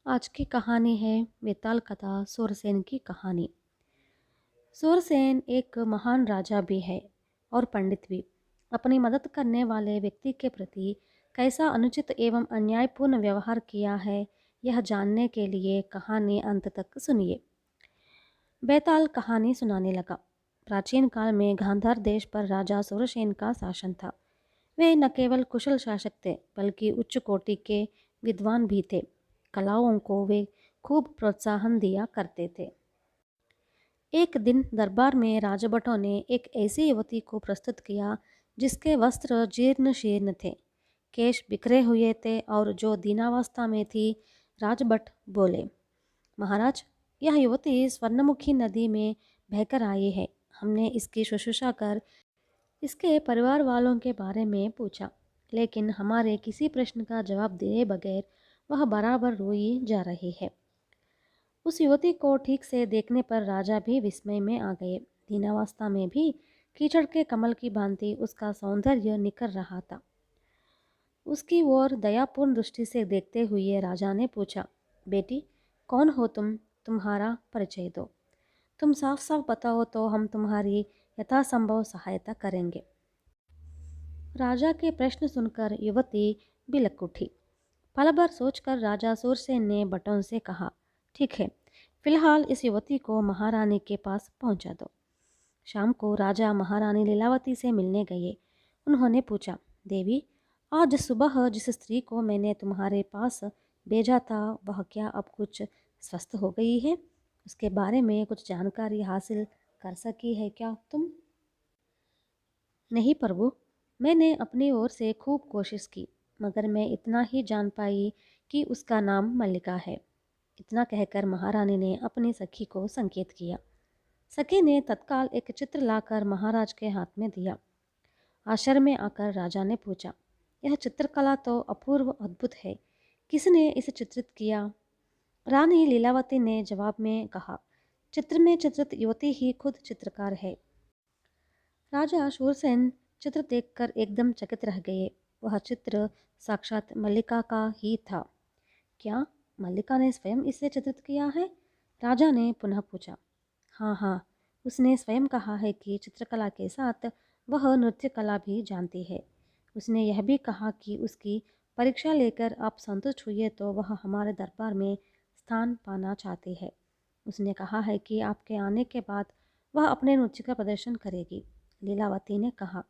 आज की कहानी है वेताल कथा सूरसेन की कहानी। सूरसेन एक महान राजा भी है और पंडित भी। अपनी मदद करने वाले व्यक्ति के प्रति कैसा अनुचित एवं अन्यायपूर्ण व्यवहार किया है, यह जानने के लिए कहानी अंत तक सुनिए। बेताल कहानी सुनाने लगा। प्राचीन काल में गांधार देश पर राजा सूरसेन का शासन था। वे न केवल कुशल शासक थे, बल्कि उच्च कोटि के विद्वान भी थे। कलाओं को वे खूब प्रोत्साहन दिया करते थे। एक दिन दरबार में राजभटों ने एक ऐसी युवती को प्रस्तुत किया जिसके वस्त्र जीर्ण शीर्ण थे, केश बिखरे हुए थे और जो दीनावस्था में थी। राजभट बोले, महाराज, यह युवती स्वर्णमुखी नदी में बहकर आई है। हमने इसकी शुश्रूषा कर इसके परिवार वालों के बारे में पूछा, लेकिन हमारे किसी प्रश्न का जवाब दिए बगैर वह बराबर रोई जा रही है। उस युवती को ठीक से देखने पर राजा भी विस्मय में आ गए। दीनावस्था में भी कीचड़ के कमल की भांति उसका सौंदर्य निखर रहा था। उसकी ओर दयापूर्ण दृष्टि से देखते हुए राजा ने पूछा, बेटी, कौन हो तुम? तुम्हारा परिचय दो। तुम साफ साफ बताओ तो हम तुम्हारी यथासंभव सहायता करेंगे। राजा के प्रश्न सुनकर युवती बिलक उठी। पल भर सोचकर राजा सूरसेन ने भटों से कहा, ठीक है, फिलहाल इस युवती को महारानी के पास पहुंचा दो। शाम को राजा महारानी लीलावती से मिलने गए। उन्होंने पूछा, देवी, आज सुबह जिस स्त्री को मैंने तुम्हारे पास भेजा था, वह क्या अब कुछ स्वस्थ हो गई है? उसके बारे में कुछ जानकारी हासिल कर सकी है क्या तुम? नहीं प्रभु, मैंने अपनी ओर से खूब कोशिश की, मगर मैं इतना ही जान पाई कि उसका नाम मल्लिका है। इतना कहकर महारानी ने अपनी सखी को संकेत किया। सखी ने तत्काल एक चित्र लाकर महाराज के हाथ में दिया। आश्चर्य में आकर राजा ने पूछा, यह चित्रकला तो अपूर्व अद्भुत है, किसने इसे चित्रित किया? रानी लीलावती ने जवाब में कहा, चित्र में चित्रित युवती ही खुद चित्रकार है। राजा शूरसेन चित्र देखकर एकदम चकित रह गए। वह चित्र साक्षात मल्लिका का ही था। क्या मल्लिका ने स्वयं इसे चित्रित किया है? राजा ने पुनः पूछा। हाँ हाँ, उसने स्वयं कहा है कि चित्रकला के साथ वह नृत्य कला भी जानती है। उसने यह भी कहा कि उसकी परीक्षा लेकर आप संतुष्ट हुए तो वह हमारे दरबार में स्थान पाना चाहती है। उसने कहा है कि आपके आने के बाद वह अपने नृत्य का प्रदर्शन करेगी। लीलावती ने कहा,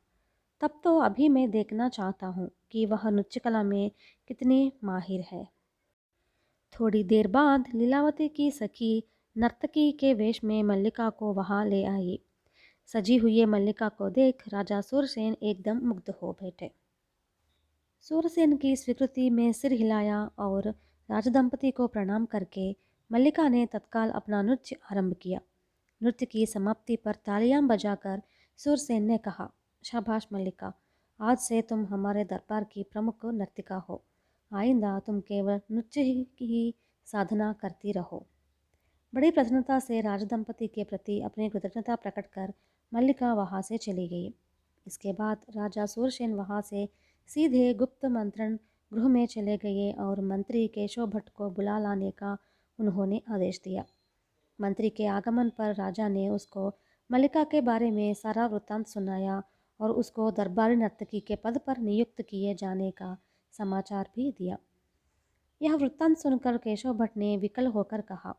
तब तो अभी मैं देखना चाहता हूँ कि वह नृत्य कला में कितनी माहिर है। थोड़ी देर बाद लीलावती की सखी नर्तकी के वेश में मल्लिका को वहां ले आई। सजी हुई मल्लिका को देख राजा सूरसेन एकदम मुग्ध हो बैठे। सूरसेन की स्वीकृति में सिर हिलाया और राजदंपति को प्रणाम करके मल्लिका ने तत्काल अपना नृत्य आरंभ किया। नृत्य की समाप्ति पर तालियां बजाकर सूरसेन ने कहा, शाबाश मल्लिका, आज से तुम हमारे दरबार की प्रमुख नर्तिका हो। आइंदा तुम केवल नृत्य ही साधना करती रहो। बड़ी प्रसन्नता से राजदंपति के प्रति अपनी कृतज्ञता प्रकट कर मल्लिका वहां से चली गई। इसके बाद राजा सूरसेन वहां से सीधे गुप्त मंत्रण गृह में चले गए और मंत्री केशव भट्ट को बुला लाने का उन्होंने आदेश दिया। मंत्री के आगमन पर राजा ने उसको मल्लिका के बारे में सारा वृत्तांत सुनाया और उसको दरबारी नर्तकी के पद पर नियुक्त किए जाने का समाचार भी दिया। यह वृत्तांत सुनकर केशव भट्ट ने विकल होकर कहा,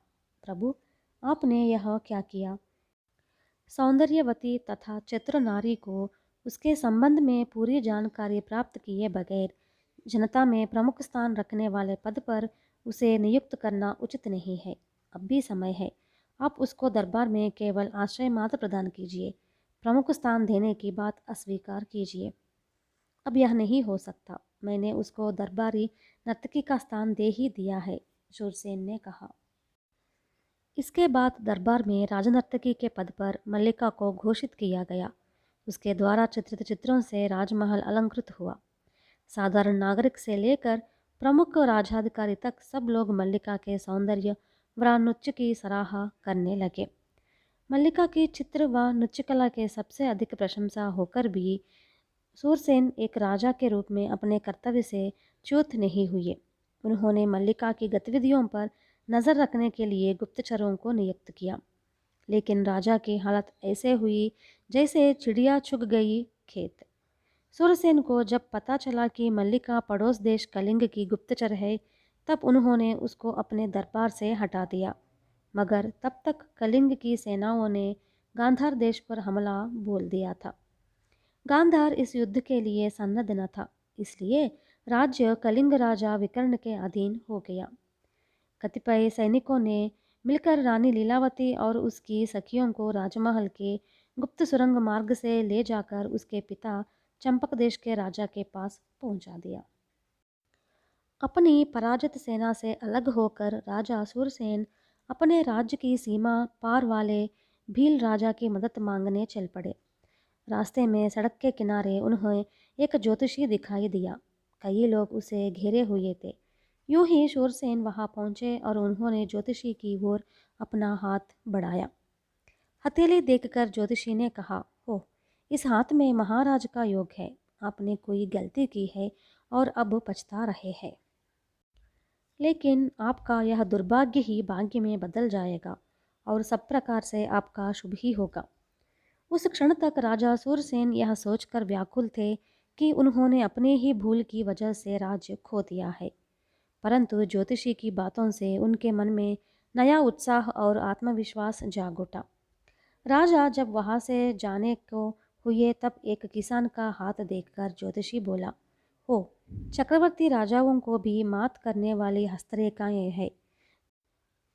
प्रभु, आपने यह क्या किया? सौंदर्यवती तथा चतुर नारी को उसके संबंध में पूरी जानकारी प्राप्त किए बगैर जनता में प्रमुख स्थान रखने वाले पद पर उसे नियुक्त करना उचित नहीं है। अब भी समय है, आप उसको दरबार में केवल आश्रय मात्र प्रदान कीजिए। प्रमुख स्थान देने की बात अस्वीकार कीजिए। अब यह नहीं हो सकता। मैंने उसको दरबारी नर्तकी का स्थान दे ही दिया है, शूरसेन ने कहा। इसके बाद दरबार में राजनर्तकी के पद पर मल्लिका को घोषित किया गया। उसके द्वारा चित्रित चित्रों से राजमहल अलंकृत हुआ। साधारण नागरिक से लेकर प्रमुख राजाधिकारी तक सब लोग मल्लिका के सौंदर्य व नृत्य की सराहा करने लगे। मल्लिका की चित्र व नृत्य कला के सबसे अधिक प्रशंसा होकर भी सूरसेन एक राजा के रूप में अपने कर्तव्य से च्युत नहीं हुए। उन्होंने मल्लिका की गतिविधियों पर नज़र रखने के लिए गुप्तचरों को नियुक्त किया, लेकिन राजा की हालत ऐसे हुई जैसे चिड़िया चुग गई खेत। सूरसेन को जब पता चला कि मल्लिका पड़ोस देश कलिंग की गुप्तचर है, तब उन्होंने उसको अपने दरबार से हटा दिया। मगर तब तक कलिंग की सेनाओं ने गांधार देश पर हमला बोल दिया था। गांधार इस युद्ध के लिए सन्नद्ध न था, इसलिए राज्य कलिंग राजा विकर्ण के अधीन हो गया। कतिपय सैनिकों ने मिलकर रानी लीलावती और उसकी सखियों को राजमहल के गुप्त सुरंग मार्ग से ले जाकर उसके पिता चंपक देश के राजा के पास पहुंचा दिया। अपनी पराजित सेना से अलग होकर राजा सूरसेन अपने राज्य की सीमा पार वाले भील राजा की मदद मांगने चल पड़े। रास्ते में सड़क के किनारे उन्हें एक ज्योतिषी दिखाई दिया। कई लोग उसे घेरे हुए थे। यूं ही सूरसेन वहां पहुंचे और उन्होंने ज्योतिषी की ओर अपना हाथ बढ़ाया। हथेली देखकर ज्योतिषी ने कहा, हो, इस हाथ में महाराज का योग है। आपने कोई गलती की है और अब पछता रहे हैं, लेकिन आपका यह दुर्भाग्य ही भाग्य में बदल जाएगा और सब प्रकार से आपका शुभ ही होगा। उस क्षण तक राजा सूरसेन यह सोचकर व्याकुल थे कि उन्होंने अपने ही भूल की वजह से राज्य खो दिया है, परंतु ज्योतिषी की बातों से उनके मन में नया उत्साह और आत्मविश्वास जाग उठा। राजा जब वहां से जाने को हुए तब एक किसान का हाथ देखकर ज्योतिषी बोला, हो, चक्रवर्ती राजाओं को भी मात करने वाली हस्तरेखाएं हैं।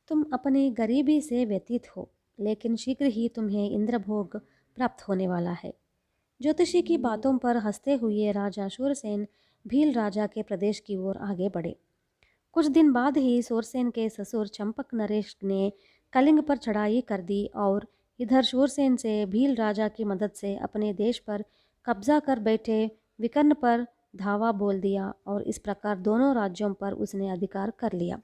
तुम अपनी गरीबी से व्यतीत हो, लेकिन शीघ्र ही तुम्हें इंद्रभोग प्राप्त होने वाला है। ज्योतिषी की बातों पर हंसते हुए राजा सूरसेन भील राजा के प्रदेश की ओर आगे बढ़े। कुछ दिन बाद ही सूरसेन के ससुर चंपक नरेश ने कलिंग पर चढ़ाई कर दी और इधर सूरसेन से भील राजा की मदद से अपने देश पर कब्जा कर बैठे विकर्ण पर धावा बोल दिया और इस प्रकार दोनों राज्यों पर उसने अधिकार कर लिया।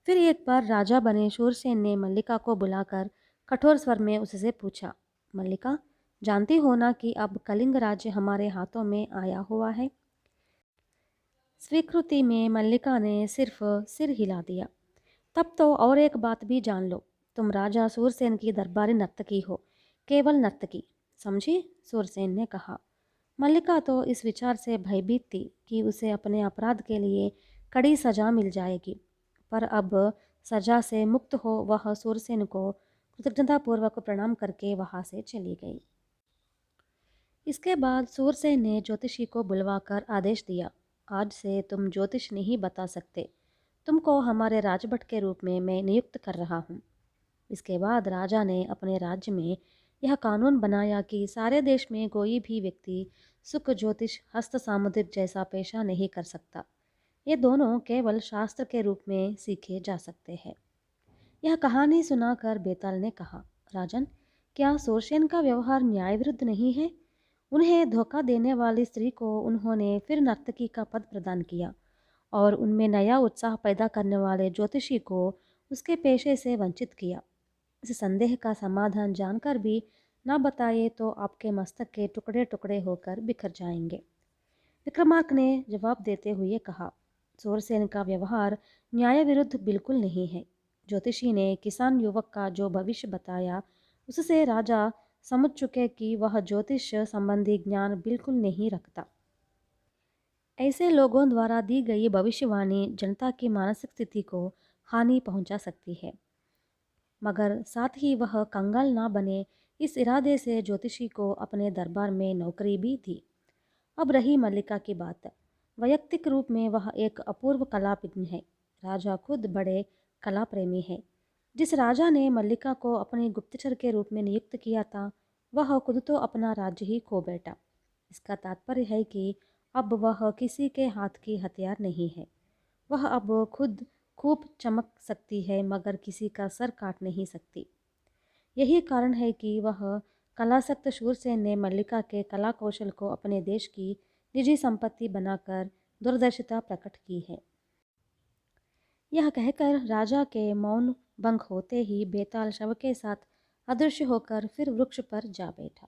फिर एक बार राजा बने सूरसेन ने मल्लिका को बुलाकर कठोर स्वर में उससे पूछा, मल्लिका, जानती हो ना कि अब कलिंग राज्य हमारे हाथों में आया हुआ है? स्वीकृति में मल्लिका ने सिर्फ सिर हिला दिया। तब तो और एक बात भी जान लो, तुम राजा सूरसेन की दरबारी नर्तकी हो, केवल नर्तकी, समझी? सूरसेन ने कहा। मल्लिका तो इस विचार से भयभीत थी कि उसे अपने अपराध के लिए कड़ी सजा मिल जाएगी, पर अब सजा से मुक्त हो वह सूरसेन को कृतज्ञतापूर्वक प्रणाम करके वहां से चली गई। इसके बाद सूरसेन ने ज्योतिषी को बुलवाकर आदेश दिया, आज से तुम ज्योतिष नहीं बता सकते। तुमको हमारे राजभट के रूप में मैं नियुक्त कर रहा हूँ। इसके बाद राजा ने अपने राज्य में यह कानून बनाया कि सारे देश में कोई भी व्यक्ति सुख ज्योतिष हस्त सामुद्रिक जैसा पेशा नहीं कर सकता। ये दोनों केवल शास्त्र के रूप में सीखे जा सकते हैं। यह कहानी सुनाकर बेताल ने कहा, राजन, क्या सूरसेन का व्यवहार न्याय विरुद्ध नहीं है? उन्हें धोखा देने वाली स्त्री को उन्होंने फिर नर्तकी का पद प्रदान किया और उनमें नया उत्साह पैदा करने वाले ज्योतिषी को उसके पेशे से वंचित किया। इस संदेह का समाधान जानकर भी न बताए तो आपके मस्तक के टुकड़े टुकड़े होकर बिखर जाएंगे। विक्रमार्क ने जवाब देते हुए कहा, सूरसेन का व्यवहार न्याय विरुद्ध बिल्कुल नहीं है। ज्योतिषी ने किसान युवक का जो भविष्य बताया, उससे राजा समझ चुके कि वह ज्योतिष संबंधी ज्ञान बिल्कुल नहीं रखता। ऐसे लोगों द्वारा दी गई भविष्यवाणी जनता की मानसिक स्थिति को हानि पहुंचा सकती है, मगर साथ ही वह कंगाल ना बने, इस इरादे से ज्योतिषी को अपने दरबार में नौकरी भी दी। अब रही मल्लिका की बात। वैयक्तिक रूप में वह एक अपूर्व कलाविज्ञ है। राजा खुद बड़े कला प्रेमी है। जिस राजा ने मल्लिका को अपने गुप्तचर के रूप में नियुक्त किया था, वह खुद तो अपना राज्य ही खो बैठा। इसका तात्पर्य है कि अब वह किसी के हाथ की हथियार नहीं है। वह अब खुद खूब चमक सकती है, मगर किसी का सर काट नहीं सकती। यही कारण है कि वह कलासक्त शूरसेन ने मल्लिका के कला कौशल को अपने देश की निजी संपत्ति बनाकर दूरदर्शिता प्रकट की है। यह कहकर राजा के मौन भंग होते ही बेताल शव के साथ अदृश्य होकर फिर वृक्ष पर जा बैठा।